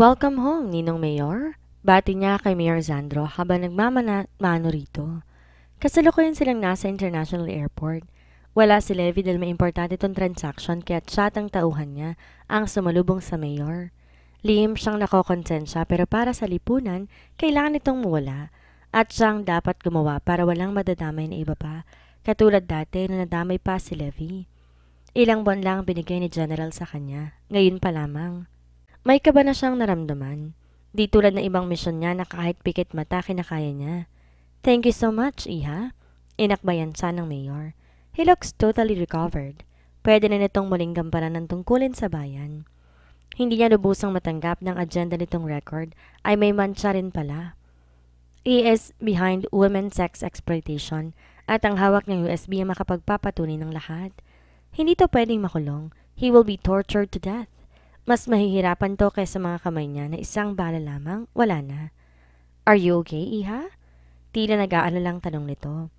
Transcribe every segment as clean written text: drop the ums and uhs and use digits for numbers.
Welcome home, Ninong Mayor. Bati niya kay Mayor Zandro habang nagmamano rito. Kasalukuyan silang nasa International Airport. Wala si Levi dahil may importante itong transaction kaya tsatang tauhan niya ang sumalubong sa Mayor. Lihim siyang nakokonsensya pero para sa lipunan, kailangan itong mawala at siyang dapat gumawa para walang madadamay na iba pa, katulad dati na nadamay pa si Levi. Ilang buwan lang binigay ni General sa kanya, ngayon pa lamang. May kaba na siyang naramdaman. Di tulad ng ibang misyon niya na kahit pikit mata kinakaya niya. Thank you so much, Iha. Inakbayan siya ng mayor. He looks totally recovered. Pwede na nitong muling gampanan ng tungkulin sa bayan. Hindi niya lubusang matanggap ng agenda nitong record ay may mancha rin pala. He is behind women sex exploitation at ang hawak ng USB ang makapagpapatunay ng lahat. Hindi to pwedeng makulong. He will be tortured to death. Mas mahihirapan to kaysa mga kamay niya na isang bala lamang, wala na. Are you okay, Iha? Tila nag-aalalang tanong nito.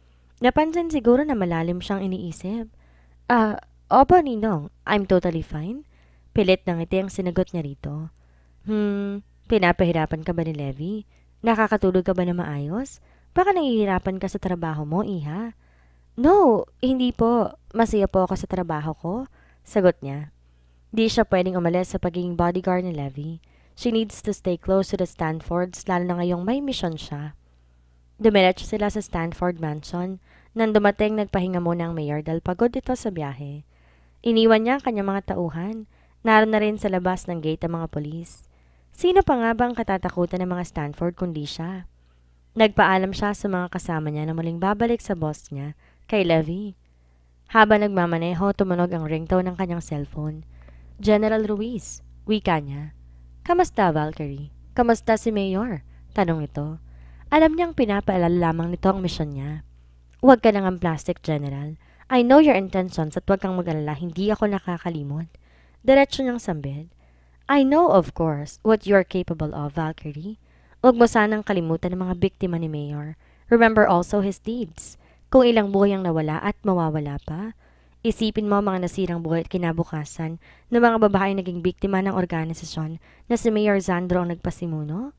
Napansin siguro na malalim siyang iniisip. Opo, Ninong. I'm totally fine. Pilit ng ngiti ang sinagot niya rito. Pinapahirapan ka ba ni Levi? Nakakatulog ka ba na maayos? Baka nangihirapan ka sa trabaho mo, Iha? No, hindi po. Masaya po ako sa trabaho ko. Sagot niya. Di siya pwedeng umalis sa pagiging bodyguard ni Levi. She needs to stay close to the Stanfords lalo na ngayong may mission siya. Dumiretso sila sa Stanford Mansion. Nang dumating nagpahinga muna ang mayor dahil pagod ito sa biyahe. Iniwan niya ang kanyang mga tauhan. Naroon na rin sa labas ng gate ang mga polis. Sino pa nga ba ang katatakutan ng mga Stanford kundi siya? Nagpaalam siya sa mga kasama niya na muling babalik sa boss niya, kay Levi. Habang nagmamaneho, tumunog ang ringtone ng kanyang cellphone. General Ruiz, wika niya. Kamusta, Valkyrie? Kamusta si Mayor? Tanong ito. Alam niyang pinapaalala lamang nito ang misyon niya. Huwag ka nang ang plastic, General. I know your intentions at huwag kang mag-alala, hindi ako nakakalimot. Diretso niyang sambit. I know, of course, what you are capable of, Valkyrie. Huwag mo sanang kalimutan ang mga biktima ni Mayor. Remember also his deeds. Kung ilang buhay ang nawala at mawawala pa. Isipin mo mga nasirang buhay at kinabukasan ng mga babaeng naging biktima ng organisasyon na si Mayor Zandro ang nagpasimuno.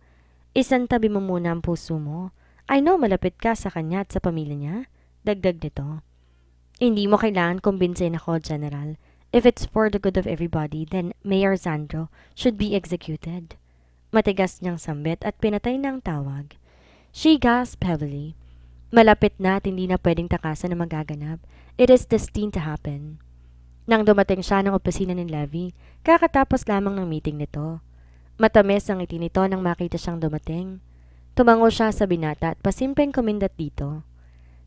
Isantabi mo muna ang puso mo. I know malapit ka sa kanya at sa pamilya niya. Dagdag nito. Hindi mo kailangan kumbinsin ako, General. If it's for the good of everybody, then Mayor Zandro should be executed. Matigas niyang sambit at pinatay ng tawag. She gasped heavily. Malapit na at hindi na pwedeng takasan na magaganap. It is destined to happen. Nang dumating siya ng opisina ni Levi, kakatapos lamang ng meeting nito. Matamis ang ngiti nito nang makita siyang dumating. Tumango siya sa binata at pasimpeng kumindat dito.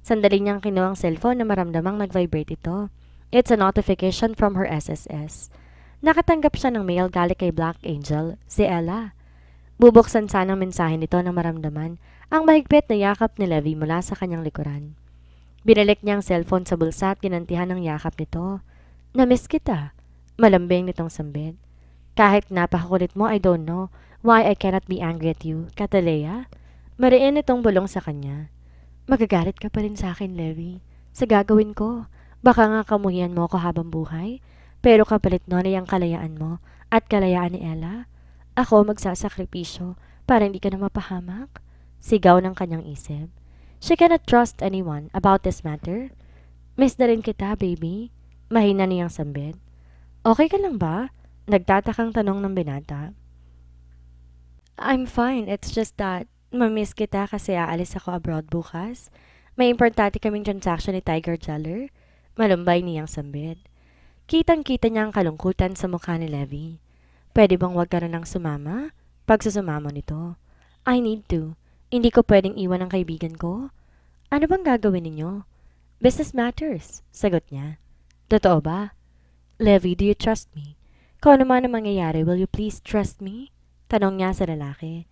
Sandali niyang kinuha ang cellphone na maramdamang nag-vibrate ito. It's a notification from her SSS. Nakatanggap siya ng mail galing kay Black Angel, si Ella. Bubuksan sana ang mensahe nito nang maramdaman ang mahigpit na yakap ni Levi mula sa kanyang likuran. Binalik niya ang cellphone sa bulsa at kinantihan ng yakap nito. Namiss kita. Malambing nitong sambit. Kahit napakakulit mo, I don't know why I cannot be angry at you, Catalea. Mariin itong bulong sa kanya. Magagalit ka pa rin sa akin, Levi. Sa gagawin ko, baka nga kamuhian mo ako habang buhay. Pero kapalit nun ay ang kalayaan mo at kalayaan ni Ella. Ako magsasakripisyo para hindi ka na mapahamak. Sigaw ng kanyang isip. She cannot trust anyone about this matter. Miss na rin kita, baby. Mahina niyang sambit. Okay ka lang ba? Nagtatakang tanong ng binata. I'm fine. It's just that mamiss kita kasi aalis ako abroad bukas. May importante kaming transaction ni Tiger Jeller. Malumbay niyang sambit. Kitang-kita niya ang kalungkutan sa mukha ni Levi. Pwede bang wag ka na nang sumama? Pag susumamo nito. I need to. Hindi ko pwedeng iwan ang kaibigan ko. Ano bang gagawin ninyo? Business matters, sagot niya. Totoo ba? Levi, do you trust me? Kung ano man ang mangyayari, will you please trust me? Tanong niya sa lalaki.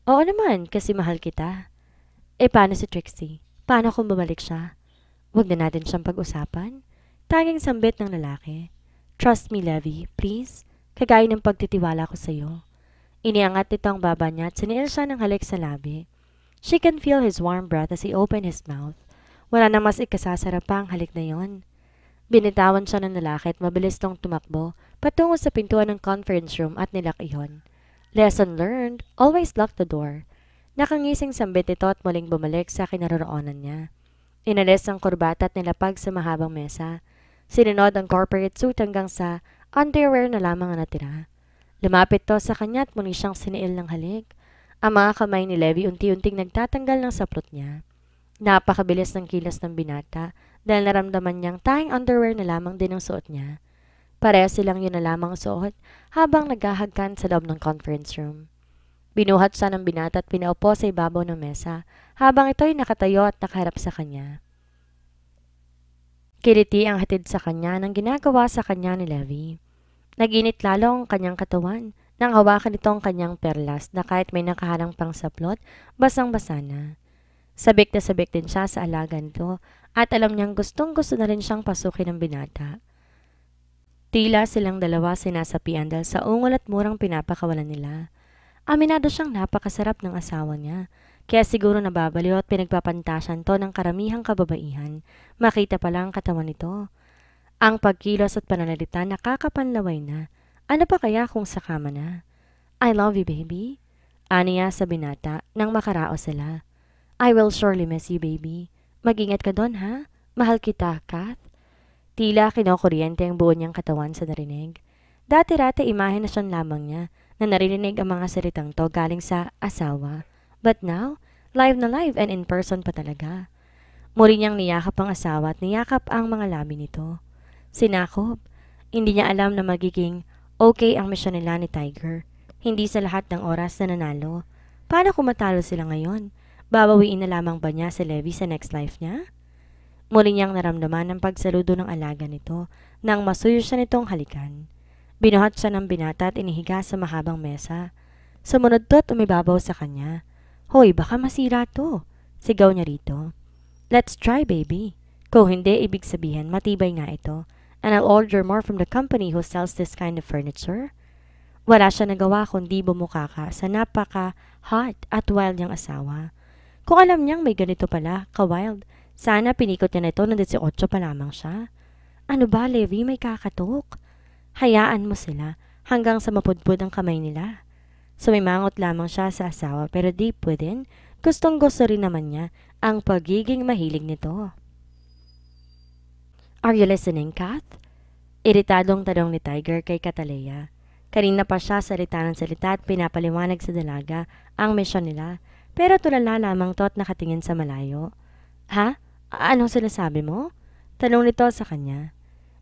Oo naman, kasi mahal kita. Paano si Trixie? Paano kung bumalik siya? Huwag na natin siyang pag-usapan. Tanging sambit ng lalaki. Trust me, Levi, please. Kagaya ng pagtitiwala ko sa iyo. Iniangat nito ang baba niya at siniil siya ng halik sa labi. She can feel his warm breath as he opened his mouth. Wala na mas ikasasarap pa ang halik na yon. Binitawan siya ng lalaki at mabilis tong tumakbo patungo sa pintuan ng conference room at nilak iyon. Lesson learned, always lock the door. Nakangising sambit ito at muling bumalik sa kinaroroonan niya. Inalis ang kurbata at nilapag sa mahabang mesa. Sinunod ang corporate suit hanggang sa underwear na lamang ang natira. Lumapit to sa kanya at muli siyang siniil ng halik. Ang mga kamay ni Levi unti-unting nagtatanggal ng saplot niya. Napakabilis ng kilos ng binata dahil naramdaman niyang tanging underwear na lamang din ang suot niya. Pareho silang yun na lamang suot habang naghahagkan sa loob ng conference room. Binuhat siya ng binata at pinaupo sa ibabaw ng mesa habang ito'y nakatayo at nakaharap sa kanya. Kiliti ang hatid sa kanya ng ginagawa sa kanya ni Levi. Naginit lalo ang kanyang katawan nang hawakan nito ang kanyang perlas na kahit may nakaharang pang saplot, basang-basa na. Sabik na sabik din siya sa alaga nito at alam niyang gustong-gusto na rin siyang pasukin ng binata. Tila silang dalawa sinasapian dahil sa ungol at murang pinapakawalan nila. Aminado siyang napakasarap ng asawa niya, kaya siguro nababaliw at pinagpapantasan to ng karamihang kababaihan. Makita pa lang ang katawan nito. Ang pagkilos at pananalita nakakapanlaway na. Ano pa kaya kung sa kama na? I love you, baby. Aniya sa binata nang makaraos sila. I will surely miss you, baby. Mag-ingat ka doon, ha? Mahal kita, Kath. Tila kinokuryente ang buo niyang katawan sa narinig. Dati-rati imahinasyon lamang niya na narinig ang mga salitang to galing sa asawa. But now, live na live and in person pa talaga. Muli niyang niyakap ang asawa at niyakap ang mga labi nito. Sinakop. Hindi niya alam na magiging okay ang misyon nila ni Tiger. Hindi sa lahat ng oras na nanalo. Paano kung matalo sila ngayon? Babawiin na lamang ba niya si Levi sa next life niya? Muli niyang naramdaman ang pagsaludo ng alaga nito nang masuyo siya nitong halikan. Binuhat siya ng binata at inihiga sa mahabang mesa. Sumunod to't umibabaw sa kanya. Hoy, baka masira to. Sigaw niya rito. Let's try, baby. Kung hindi, ibig sabihin, matibay nga ito. And I'll order more from the company who sells this kind of furniture. Wala siya nagawa kundi bumukaka sa napaka-hot at wild niyang asawa. Kung alam niyang may ganito pala, ka-wild, sana pinikot niya na ito ng 18 pa lamang siya. Ano ba, Levi, may kakatok? Hayaan mo sila hanggang sa mapudpud ang kamay nila. Sumimangot lamang siya sa asawa pero deep within, gustong-gusto rin naman niya ang pagiging mahilig nito. Are you listening, Kath? Iritadong tanong ni Tiger kay Cataleya. Kanina pa siya salita ng salita at pinapaliwanag sa dalaga ang misyon nila, pero tulala lamang to at nakatingin sa malayo. Ha? Anong sinasabi mo? Tanong nito sa kanya.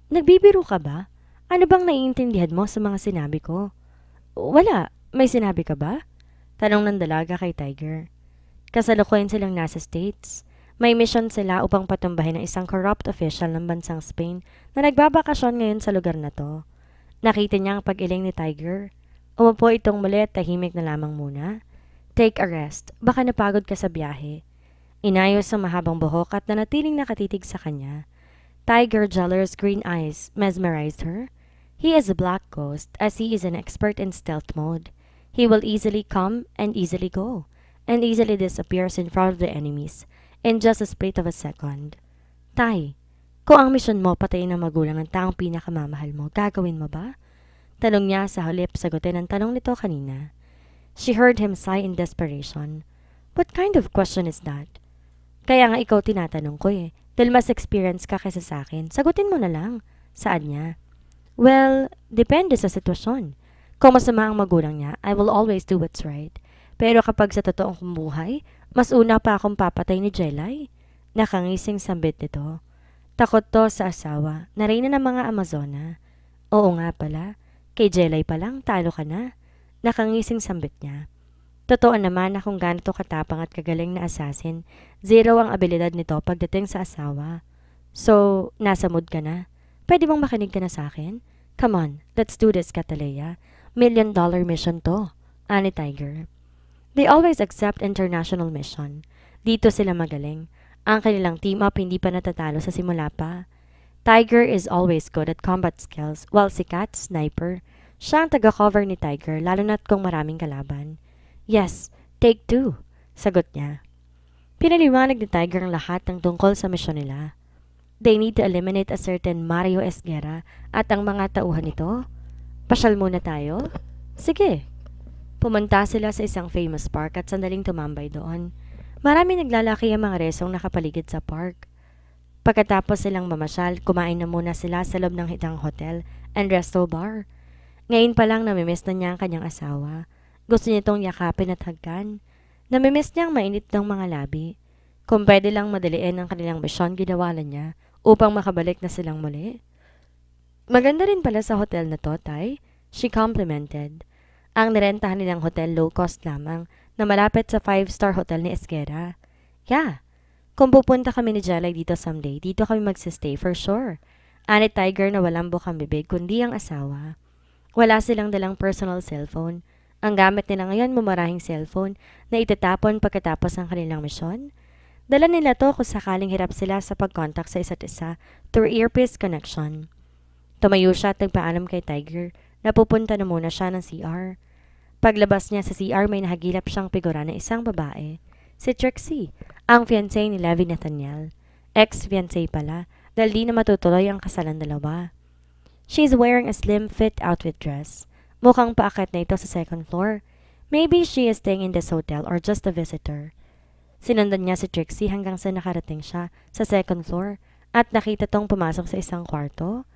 Nagbibiro ka ba? Ano bang naiintindihan mo sa mga sinabi ko? Wala. May sinabi ka ba? Tanong ng dalaga kay Tiger. Kasalukuyan silang nasa States. May mission sila upang patumbahin ang isang corrupt official ng bansang Spain na nagbabakasyon ngayon sa lugar na to. Nakita niya ang pag-iling ni Tiger. Umupo itong muli at tahimik na lamang muna. Take a rest. Baka napagod ka sa biyahe. Inayos ang mahabang buhok at nanatiling nakatitig sa kanya. Tiger Jeller's green eyes mesmerized her. He is a black ghost as he is an expert in stealth mode. He will easily come and easily go, and easily disappears in front of the enemies in just a split of a second. Tay, kung ang misyon mo patayin ang magulang ng taong pinakamamahal mo, gagawin mo ba? Tanong niya sa halip sagutin ang tanong nito kanina. She heard him sigh in desperation. What kind of question is that? Kaya nga ikaw tinatanong ko eh. Dahil mas experience ka kaysa sa akin. Sagutin mo na lang. Saan niya? Well, depende sa sitwasyon. Kung masama ang magulang niya, I will always do what's right. Pero kapag sa totoong kumuhay, mas una pa akong papatay ni Jelay. Nakangising sambit nito. Takot to sa asawa, na reyna ng mga Amazona. Oo nga pala, kay Jelay pa lang, talo ka na. Nakangising sambit niya. Totoo naman na kung ganito katapang at kagaling na assassin, zero ang abilidad nito pagdating sa asawa. So, nasa mood ka na? Pwede bang makinig ka na sa akin? Come on, let's do this, Cataleya. $1 million mission to. Ani Tiger. They always accept international mission. Dito sila magaling. Ang kanilang team up hindi pa natatalo sa simula pa. Tiger is always good at combat skills while si Kat, sniper. Siya ang taga-cover ni Tiger lalo na't kung maraming kalaban. Yes, take 2, sagot niya. Pinaliwanag ni Tiger ang lahat ng tungkol sa misyon nila. They need to eliminate a certain Mario Esguerra at ang mga tauhan nito. Pasyal muna tayo? Sige. Pumunta sila sa isang famous park at sandaling tumambay doon. Marami naglalaki ang mga resong nakapaligid sa park. Pagkatapos silang mamasyal, kumain na muna sila sa loob ng hitang hotel and resto bar. Ngayon pa lang namimiss na niya ang kanyang asawa. Gusto niya itong yakapin at hagkan. Namimiss niya ang mainit ng mga labi. Kung pwede lang madaliin ang kanilang misyon, ginawa na niya upang makabalik na silang muli. Maganda rin pala sa hotel na to, Tay. She complimented. Ang nirentahan nilang hotel low cost lamang na malapit sa 5-star hotel ni Esguerra. Yeah, kung pupunta kami ni Jelay dito someday, dito kami magsistay for sure. Ani Tiger na walang bukang bibig kundi ang asawa. Wala silang dalang personal cellphone. Ang gamit nila ngayon mumarahing cellphone na itatapon pagkatapos ng kanilang misyon. Dala nila to kung sakaling hirap sila sa pag-contact sa isa't isa through earpiece connection. Tumayo siya at nagpaalam kay Tiger na pupunta na muna siya ng CR. Paglabas niya sa CR may nahagilap siyang figura ng isang babae. Si Trixie, ang fiancé ni Levi Nathaniel. Ex-fiancé pala dahil di na matutuloy ang kasalan dalawa. She's wearing a slim fit outfit dress. Mukhang paakyat na ito sa second floor. Maybe she is staying in this hotel or just a visitor. Sinundan niya si Trixie hanggang sa nakarating siya sa second floor at nakita tong pumasok sa isang kwarto.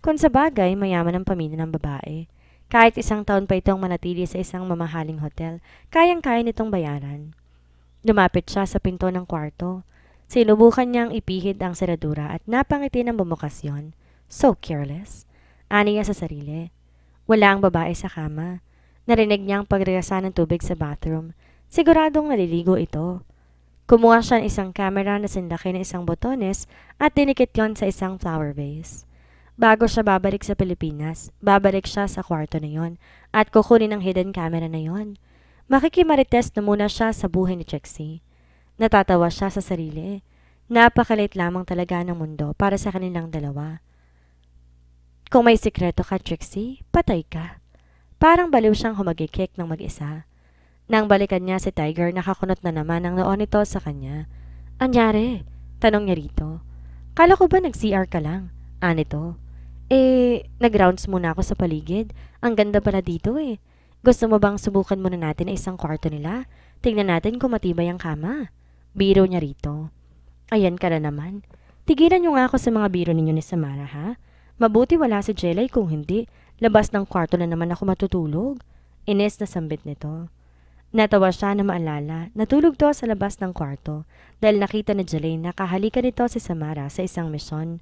Kung sa bagay, mayaman ang pamilya ng babae. Kahit 1 taon pa itong manatili sa isang mamahaling hotel, kayang-kaya nitong bayaran. Lumapit siya sa pinto ng kwarto. Sinubukan niyang ipihid ang seradura at napangiti ng bumukas yon. So careless. Ani niya sa sarili. Wala ang babae sa kama. Narinig niyang pagrasa ng tubig sa bathroom. Siguradong naliligo ito. Kumuha siya ng isang camera na sinlaki ng isang botones at dinikit yon sa isang flower vase. Bago siya babalik sa Pilipinas, babalik siya sa kwarto na yon at kukunin ang hidden camera na yon. Makikimarites na muna siya sa buhay ni Trixie. Natatawa siya sa sarili. Napakaliit lamang talaga ng mundo para sa kanilang dalawa. Kung may sikreto ka, Trixie, patay ka. Parang baliw siyang humagikik ng mag-isa. Nang balikan niya si Tiger, nakakunot na naman ang noon nito sa kanya. Anyari? Tanong niya rito. Kala ko ba nag-CR ka lang? Anito. Nag-rounds muna ako sa paligid. Ang ganda pala dito eh. Gusto mo bang subukan muna natin ang isang kwarto nila? Tingnan natin kung matibay ang kama. Biro niya rito. Ayan ka na naman. Tigilan niyo nga ako sa mga biro ninyo ni Samara, ha? Mabuti wala si Jelay, kung hindi, labas ng kwarto na naman ako matutulog. Ines na sambit nito. Natawa siya na maalala, natulog to sa labas ng kwarto dahil nakita ni Jelay na kahalikan nito si Samara sa isang misyon.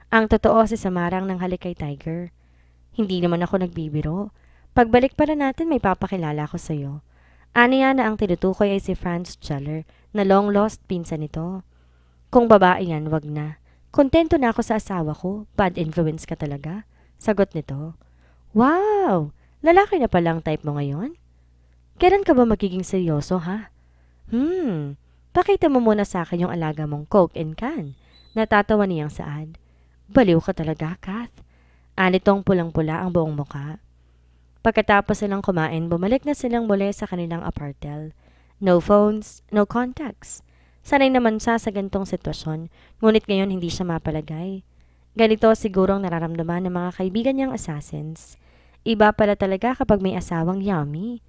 Ang totoo si Samara ang nanghalik kay Tiger. Hindi naman ako nagbibiro. Pagbalik pala natin may papakilala ko sa iyo. Aniya na ang tinutukoy ay si Franz Scheller na long lost pinsan nito. Kung babae yan, wag na. Kontento na ako sa asawa ko. Bad influence ka talaga. Sagot nito. Wow! Lalaki na palang type mo ngayon? Kailan ka ba magiging seryoso, ha? Pakita mo muna sa akin yung alaga mong Coke and can. Natatawa niyang saad. Baliw ka talaga, Kath. Anitong pulang-pula ang buong muka. Pagkatapos silang kumain, bumalik na silang muli sa kanilang apartel. No phones, no contacts. Sanay naman siya sa ganitong sitwasyon, ngunit ngayon hindi siya mapalagay. Ganito siguro ang nararamdaman ng mga kaibigan niyang assassins. Iba pala talaga kapag may asawang yummy.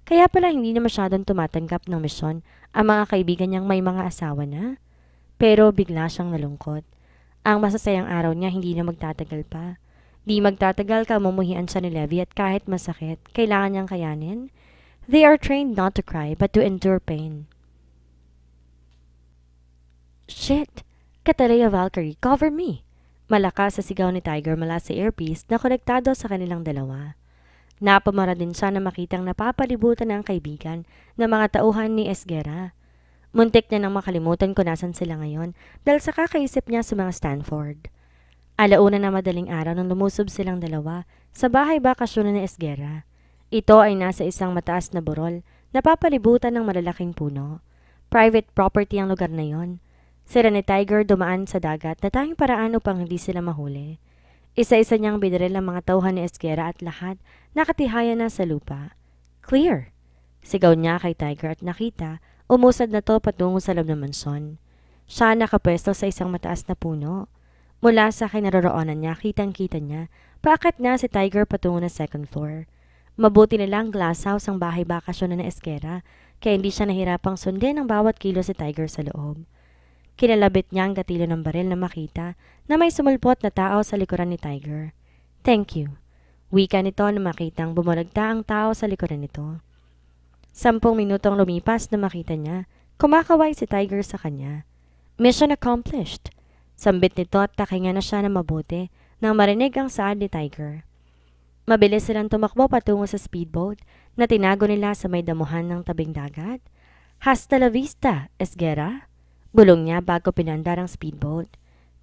Kaya pala hindi na masyadong tumatanggap ng misyon ang mga kaibigan niyang may mga asawa na. Pero bigla siyang nalungkot. Ang masasayang araw niya hindi na magtatagal pa. Di magtatagal kamumuhian siya ni Levi at kahit masakit, kailangan niyang kayanin. They are trained not to cry but to endure pain. Shit! Katalaya Valkyrie, cover me! Malakas sa sigaw ni Tiger mula sa earpiece na konektado sa kanilang dalawa. Napamara din siya na makitang napapalibutan ng kaibigan ng mga tauhan ni Esguerra. Muntik niya nang makalimutan kung nasan sila ngayon dahil sa kakaisip niya sa mga Stanford. Alauna na madaling araw nang lumusob silang dalawa sa bahay bakasyonan ni Esguerra. Ito ay nasa isang mataas na burol na papalibutan ng malalaking puno. Private property ang lugar na yon. Sila ni Tiger dumaan sa dagat na tanging paraan upang hindi sila mahuli. Isa-isa niyang binaril ang mga tauhan ni Esguerra at lahat nakatihayan na sa lupa. Clear! Sigaw niya kay Tiger at nakita, umusad na to patungo sa loob ng mansyon. Siya nakapwesto sa isang mataas na puno. Mula sa kinaroroonan niya, kitang-kita niya, paakyat na si Tiger patungo na second floor. Mabuti na lang glass house ang bahay bakasyon na Esquera, kaya hindi siya nahirapang sundin ang bawat kilo si Tiger sa loob. Kinalabit niya ang gatilo ng baril na makita na may sumulpot na tao sa likuran ni Tiger. Thank you. Wika nito na makitang bumulagta ang tao sa likuran nito. 10 minutong lumipas na makita niya, kumakaway si Tiger sa kanya. Mission accomplished. Sambit nito at takinga na siya na mabuti nang marinig ang saad ni Tiger. Mabilis silang tumakbo patungo sa speedboat na tinago nila sa may damuhan ng tabing dagat. Hasta la vista, Esguerra. Bulong niya bago pinandar ang speedboat.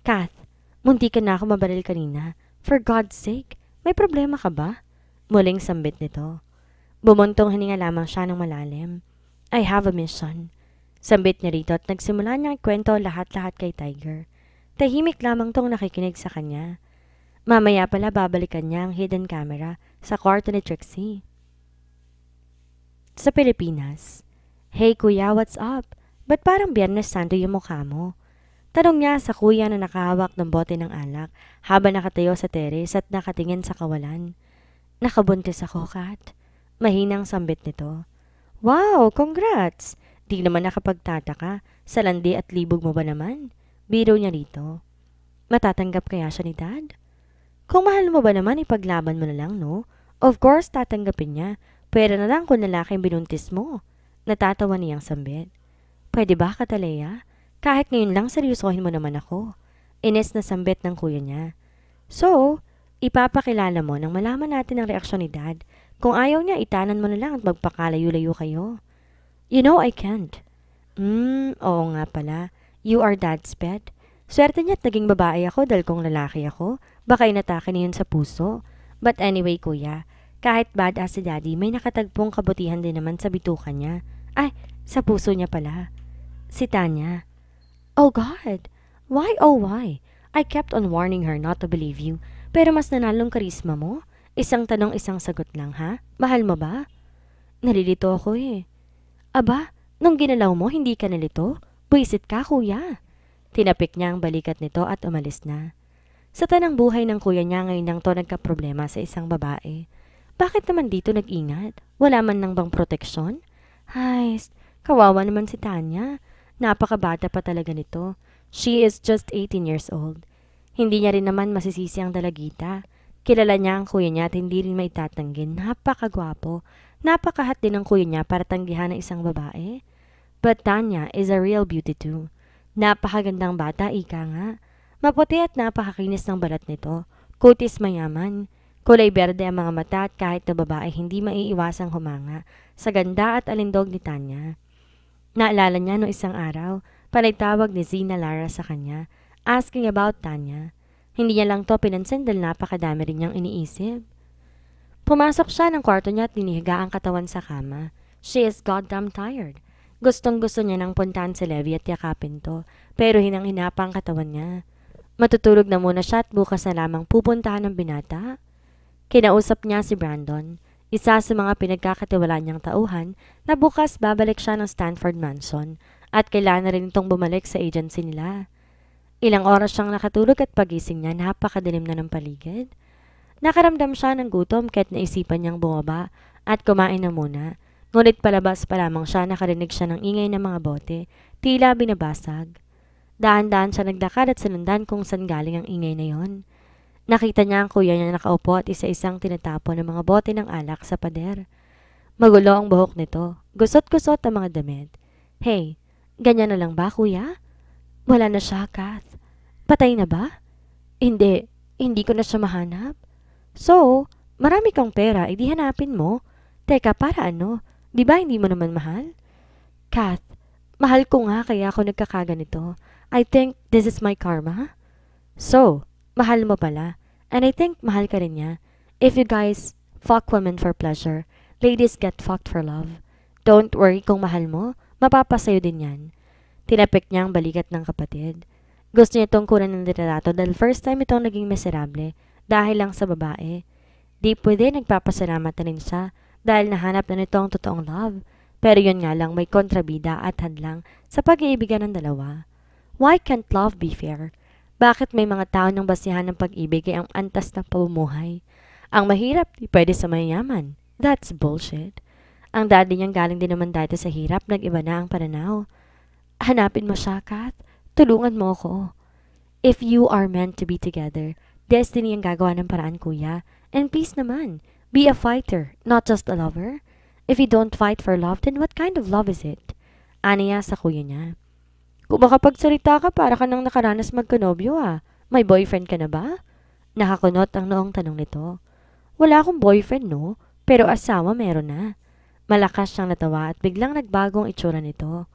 Kath, munti ka na ako mabaril kanina. For God's sake, may problema ka ba? Muling sambit nito. Bumuntong hininga lamang siya ng malalim. I have a mission. Sambit niya rito at nagsimula niyang kwento lahat-lahat kay Tiger. Tahimik lamang tong nakikinig sa kanya. Mamaya pala babalikan niya ang hidden camera sa kwarto ni Trixie. Sa Pilipinas. Hey kuya, what's up? Ba't parang Biyernes Santo yung mukha mo? Tanong niya sa kuya na nakahawak ng bote ng alak habang nakatayo sa teres at nakatingin sa kawalan. Nakabuntis ako, Kat. Mahinang sambit nito. Wow, congrats! Di naman nakapagtataka. Sa landi at libog mo ba naman? Biro niya rito. Matatanggap kaya siya ni Dad? Kung mahal mo ba naman, ipaglaban mo na lang, no? Of course, tatanggapin niya. Pwera na lang kung lalaki ang binuntis mo. Natatawa niyang sambit. Pwede ba, Kataleya? Kahit ngayon lang seryosohin mo naman ako. Ines na sambit ng kuya niya. So, ipapakilala mo nang malaman natin ang reaksyon ni Dad. Kung ayaw niya, itanan mo na lang at magpakalayo-layo kayo. You know I can't. Oo nga pala. You are Dad's pet. Swerte niya't naging babae ako dahil kung lalaki ako, baka inatake niyon sa puso. But anyway, kuya, kahit badass si Daddy, may nakatagpong kabutihan din naman sa bituka niya. Ay, sa puso niya pala. Si Tanya. Oh God! Why oh why? I kept on warning her not to believe you, pero mas nanalong karisma mo. Isang tanong isang sagot lang ha? Mahal mo ba? Nalilito ako eh. Aba, nung ginalaw mo hindi ka nalito? Buisit ka kuya. Tinapik niya ang balikat nito at umalis na. Sa tanang buhay ng kuya niya ngayon nang to nagkaproblema sa isang babae. Bakit naman dito nag-ingat? Wala man nang bang proteksyon? Hay, kawawa naman si Tanya. Napakabata pa talaga nito. She is just 18 years old. Hindi niya rin naman masisisi ang dalagita. Kilala niya ang kuya niya at hindi rin maitatanggi. Napakagwapo. Napakahat din ang kuya niya para tanggihan ng isang babae. But Tanya is a real beauty too. Napakagandang bata, ika nga. Maputi at napakakinis ng balat nito. Kutis mayaman. Kulay berde ang mga mata at kahit na babae hindi maiiwasang humanga sa ganda at alindog ni Tanya. Naalala niya no isang araw, tawag ni Zina Lara sa kanya, asking about Tanya. Hindi niya lang to pinansin dahil napakadami rin niyang iniisip. Pumasok siya ng kwarto niya at dinihiga ang katawan sa kama. She is goddamn tired. Gustong-gusto niya nang puntahan si Levi at yakapin to, pero hinang-hinapa ang katawan niya. Matutulog na muna siya at bukas na lamang pupuntahan ng binata. Kinausap niya si Brandon, isa sa mga pinagkakatiwalaan niyang tauhan na bukas babalik siya ng Stanford Mansion at kailangan na rin itong bumalik sa agency nila. Ilang oras siyang nakatulog at pagising niya napakadilim na ng paligid. Nakaramdam siya ng gutom kahit naisipan niyang bumaba at kumain na muna. Ngunit palabas pa lamang siya nakarinig siya ng ingay ng mga bote, tila binabasag. Daan-daan siya nagdakad at sinundan kung saan galing ang ingay na yon. Nakita niya ang kuya niya nakaupo at isa-isang tinatapon ng mga bote ng alak sa pader. Magulo ang buhok nito. Gusot-gusot ang mga damit. Hey, ganyan na lang ba kuya? Wala na siya, Kath. Patay na ba? Hindi ko na siya mahanap. So, marami kang pera, edi hanapin mo. Teka, para ano? Di ba hindi mo naman mahal? Kath, mahal ko nga kaya ako nagkakaganito. I think this is my karma. So, mahal mo pala. And I think mahal ka rin niya. If you guys fuck women for pleasure, ladies get fucked for love. Don't worry kung mahal mo, mapapasayo din yan. Tinapik niya ang balikat ng kapatid. Gusto niya itong kunan ng litrato dahil first time itong naging miserable dahil lang sa babae. Deep within, nagpapasalamat na rin siya dahil nahanap na nito ang totoong love. Pero yun nga lang may kontrabida at hadlang sa pag-iibigan ng dalawa. Why can't love be fair? Bakit may mga tao ng basihan ng pag-ibig ay ang antas ng pamumuhay? Ang mahirap, di pwede sa mayayaman. That's bullshit. Ang daddy niyang galing din naman dati sa hirap, nag-iba na ang pananaw. Hanapin mo siya, Kath. Tulungan mo ako. If you are meant to be together, destiny ang gagawa ng paraan, kuya. And please naman, be a fighter, not just a lover. If you don't fight for love, then what kind of love is it? Aniya sa kuya niya. Kung makapagsalita ka, para ka nang nakaranas magkanobyo ah. May boyfriend ka na ba? Nakakunot ang noong tanong nito. Wala akong boyfriend no, pero asawa meron na. Malakas siyang natawa at biglang nagbagong itsura nito.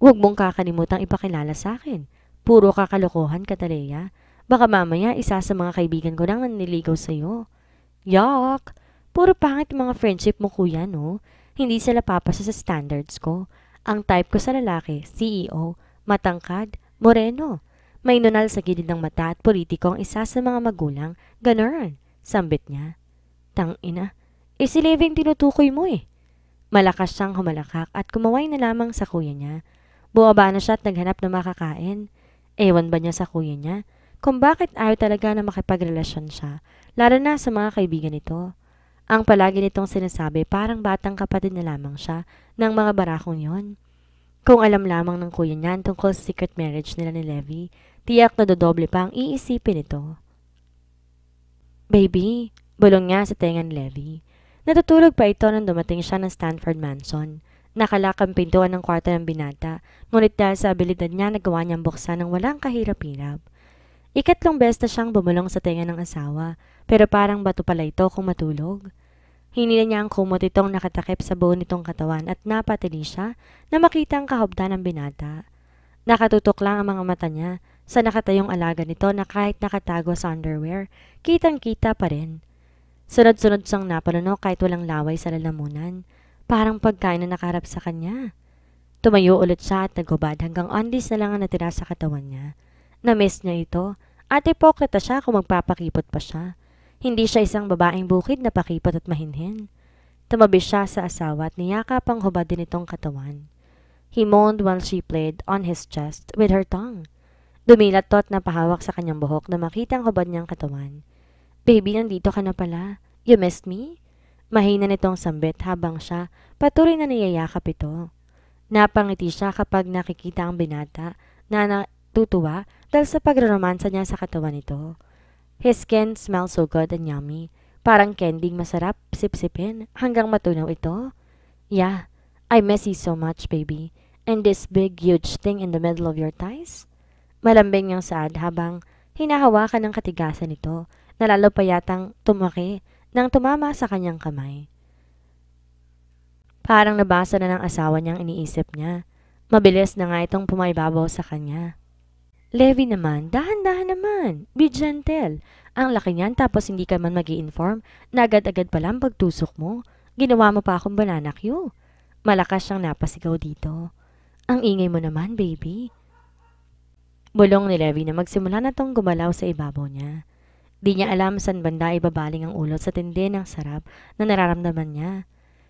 Huwag mong kakalimutang ipakilala sa akin. Puro kakalokohan, Kataleya. Baka mamaya isa sa mga kaibigan ko nang naniligaw sa'yo. Yak! Puro pangit mga friendship mo, kuya, no? Hindi sila papasa sa standards ko. Ang type ko sa lalaki, CEO, matangkad, moreno. May nunal sa gilid ng mata at politiko ang isa sa mga magulang. Ganun, sambit niya. Tangina, si Levi ang tinutukoy mo eh. Malakas siyang humalakak at kumaway na lamang sa kuya niya. Bumaba na siya at naghanap ng makakain. Ewan ba niya sa kuya niya kung bakit ayaw talaga na makipagrelasyon siya, lalo na sa mga kaibigan nito. Ang palagi nitong sinasabi parang batang kapatid na lamang siya ng mga barakong yon. Kung alam lamang ng kuya niya tungkol sa secret marriage nila ni Levi, tiyak na dodoble pa ang iisipin nito. Baby, bulong niya sa tenga ni Levi. Natutulog pa ito nang dumating siya ng Stanford Mansion. Nakalak ang pintuan ng kwarto ng binata, ngunit dahil sa abilidad niya nagawa niyang buksan ng walang kahirap-hirap. Ikatlong beses na siyang bumulong sa tenga ng asawa, pero parang bato pala ito kung matulog. Hinila niya ang kumot itong nakatakip sa buo nitong katawan at napatili siya na makita ang kahubdan ng binata. Nakatutok lang ang mga mata niya sa nakatayong alaga nito na kahit nakatago sa underwear, kitang-kita pa rin. Sunod-sunod siyang napalunok kahit walang laway sa lalamunan. Parang pagkain na nakaharap sa kanya. Tumayo ulit siya at naghubad hanggang undies na lang ang natira sa katawan niya. Na-miss niya ito at ipokrita siya kung magpapakipot pa siya. Hindi siya isang babaeng bukid na pakipot at mahinhin. Tumabi siya sa asawa at niyakap ang hubad din itong katawan. He moaned while she played on his chest with her tongue. Dumilat to at napahawak sa kanyang buhok na makita ang hubad niyang katawan. Baby, nandito ka na pala. You missed me? Mahina nitong sambit habang siya patuloy na niyayakap ito. Napangiti siya kapag nakikita ang binata na natutuwa dahil sa pagraromansa niya sa katawan nito. His skin smells so good and yummy. Parang kending masarap sipsipin hanggang matunaw ito. Yeah, I miss you so much, baby. And this big huge thing in the middle of your thighs? Malambing niyang saad habang hinahawakan ng katigasan nito na lalo pa yatang tumaki nang tumama sa kanyang kamay. Parang nabasa na ng asawa niyang iniisip niya. Mabilis na nga itong pumaibabaw sa kanya. Levi naman, dahan-dahan naman. Be gentle. Ang laki niyan tapos hindi ka man mag-i-inform na agad-agad palang pagtusok mo. Ginawa mo pa akong banana cue. Malakas siyang napasigaw dito. Ang ingay mo naman, baby. Bulong ni Levi na magsimula na tong gumalaw sa ibabaw niya. Di niya alam saan banda ibabaling ang ulot sa tindi ng sarap na nararamdaman niya.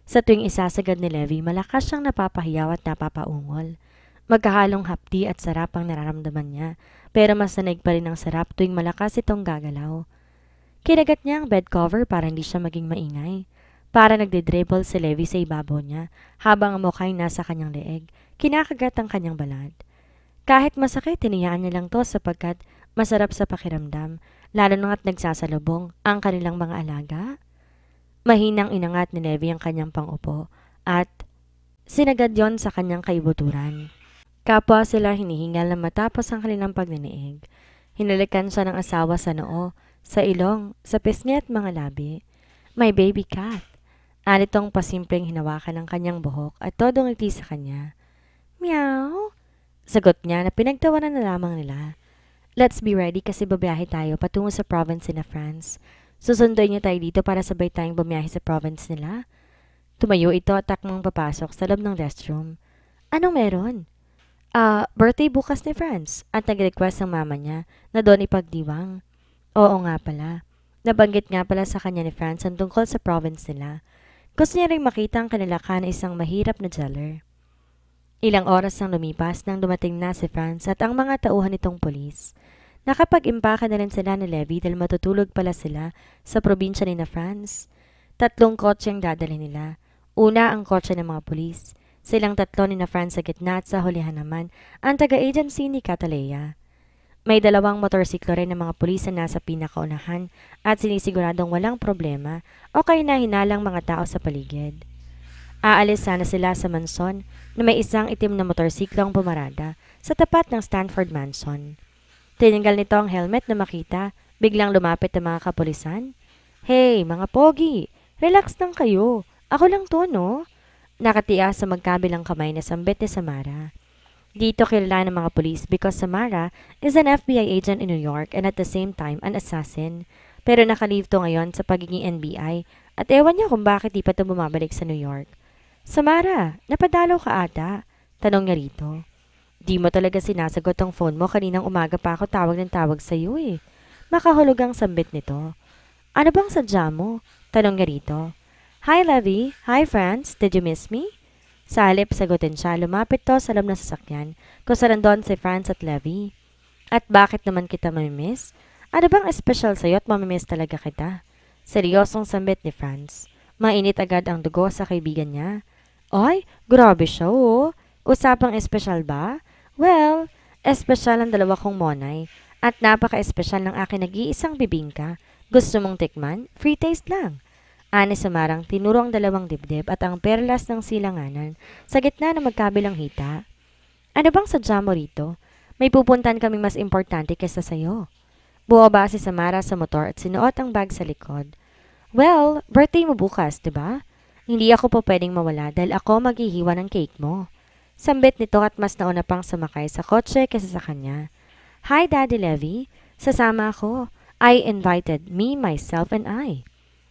Sa tuwing isasagad ni Levi, malakas siyang napapahiyaw at napapaungol. Magkahalong hapdi at sarap ang nararamdaman niya, pero mas nanig pa rin ang sarap tuwing malakas itong gagalaw. Kinagat niya ang bed cover para hindi siya maging maingay. Para nagdidribble si Levi sa ibabaw niya, habang ang mukha'y nasa kanyang leeg, kinakagat ang kanyang balat. Kahit masakit, tiniyaan niya lang to sapagkat masarap sa pakiramdam, lalo na't nagsasalubong ang kanilang mga alaga. Mahinang inangat ni Levi ang kanyang pangupo at sinagad yon sa kanyang kaibuturan. Kapwa sila hinihingal na matapos ang kanilang pagniniig. Hinalikan siya ng asawa sa noo, sa ilong, sa pisngi at mga labi. My baby cat. Anitong pasimpleng hinawakan ng kanyang buhok at todo ngiti sa kanya. Meow. Sagot niya na pinagtawanan na lamang nila. Let's be ready kasi babiyahe tayo patungo sa province na France. Susunduin niyo tayo dito para sabay tayong bumiyahe sa province nila. Tumayo ito at takmang papasok sa loob ng restroom. Anong meron? Birthday bukas ni France at nag-request ng mama niya na doon ipagdiwang. Oo nga pala. Nabanggit nga pala sa kanya ni France ang tungkol sa province nila. Gusto niya rin makita ang kanilaka na isang mahirap na jeweler. Ilang oras nang lumipas nang dumating na si France at ang mga tauhan nitong polis. Nakapag-impaka na rin sila ni Levi dahil matutulog pala sila sa probinsya ni na France. 3 kotse ang dadalhin nila. Una ang kotse ng mga pulis. Silang 3 ni na Franz sa gitna at sa hulihan naman ang taga-agency ni Catalea. May 2 motorsiklo rin ng mga pulis na nasa pinakaunahan at sinisiguradong walang problema o kahina-hinalang mga tao sa paligid. Aalis sana sila sa manson na may isang itim na motorsiklo ang pumarada sa tapat ng Stanford Mansion. Tinanggal nito ang helmet na makita, biglang lumapit ang mga kapulisan. "Hey, mga pogi, relax lang kayo. Ako lang to, no?" Nakatias sa magkabilang kamay na sambit ni Samara. Dito kilala ng mga pulis because Samara is an FBI agent in New York and at the same time an assassin. Pero nakalive to ngayon sa pagiging NBI at ewan niya kung bakit di pa ito bumabalik sa New York. "Samara, napadalaw ka ata?" Tanong niya rito. "Di mo talaga sinasagot ang phone mo, kaninang umaga pa ako tawag ng tawag sa iyo eh." Makahulog ang sambit nito. "Ano bang sadya mo?" Tanong niya rito. "Hi Levi, hi Franz, did you miss me?" Sa halip sagutin siya, lumapit to sa loob ng sasakyan kung saan doon si Franz at Levi. "At bakit naman kita mamimiss? Ano bang espesyal sa'yo at mamimiss talaga kita?" Seryosong sambit ni Franz. Mainit agad ang dugo sa kaibigan niya. "Ay, grabe siya oh. Usapang espesyal ba? Well, espesyal ang 2 kong monay at napaka-espesyal ng aking nag-iisang bibingka. Gusto mong tikman? Free taste lang." Ani Samarang tinuro ang 2 dibdib at ang perlas ng silanganan sa gitna ng magkabilang hita. "Ano bang sadya mo rito? May pupuntan kaming mas importante kaysa sayo." Buwaba si Samara sa motor at sinuot ang bag sa likod. "Well, birthday mo bukas, diba? Hindi ako po pwedeng mawala dahil ako maghihiwa ng cake mo." Sambit nito at mas nauna pang sumakay sa kotse kaysa sa kanya. "Hi, Daddy Levi. Sasama ako. I invited me, myself, and I."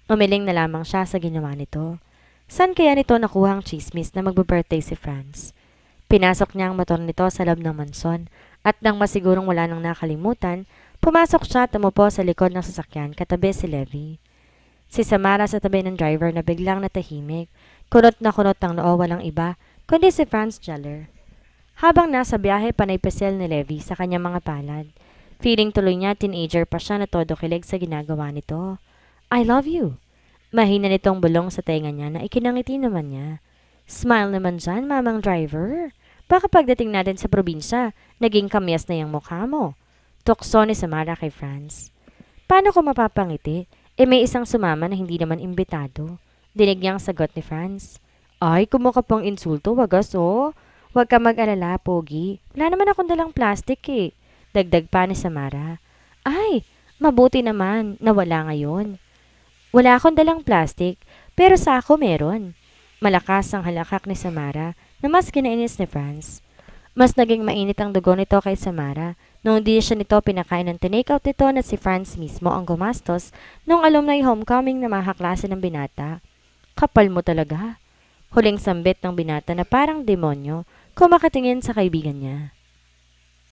Umiling na lamang siya sa ginawa nito. San kaya nito nakuha ang chismis na magbe-birthday si Franz? Pinasok niya ang motor nito sa loob ng manson at nang masigurong wala nang nakalimutan, pumasok siya at tumupo sa likod ng sasakyan katabi si Levi. Si Samara sa tabi ng driver na biglang natahimik, kunot na kunot ang noo, walang iba kundi si Franz Jeller. Habang nasa biyahe, panay pasel ni Levi sa kanyang mga palad. Feeling tuloy niya teenager pa siya na todo kilig sa ginagawa nito. "I love you." Mahina nitong bulong sa tenga niya na ikinangiti naman niya. "Smile naman dyan, mamang driver. Baka pagdating natin sa probinsya, naging kamyas na yung mukha mo." Tukso ni Samara kay Franz. "Paano ko mapapangiti? May isang sumama na hindi naman imbitado." Dinig niyang sagot ni Franz. "Ay, kumukha pang insulto, wagas oh. Huwag ka mag-alala, pogi. Wala naman akong dalang plastic eh." Dagdag pa ni Samara. "Ay, mabuti naman, nawala ngayon." "Wala akong dalang plastic, pero sa ako meron." Malakas ang halakak ni Samara na mas kinainis ni Franz. Mas naging mainit ang dugo nito kay Samara nung di siya nito pinakain ng tinake-out nito na si Franz mismo ang gumastos nung alumni homecoming na mga klase ng binata. "Kapal mo talaga." Huling sambit ng binata na parang demonyo kung makatingin sa kaibigan niya.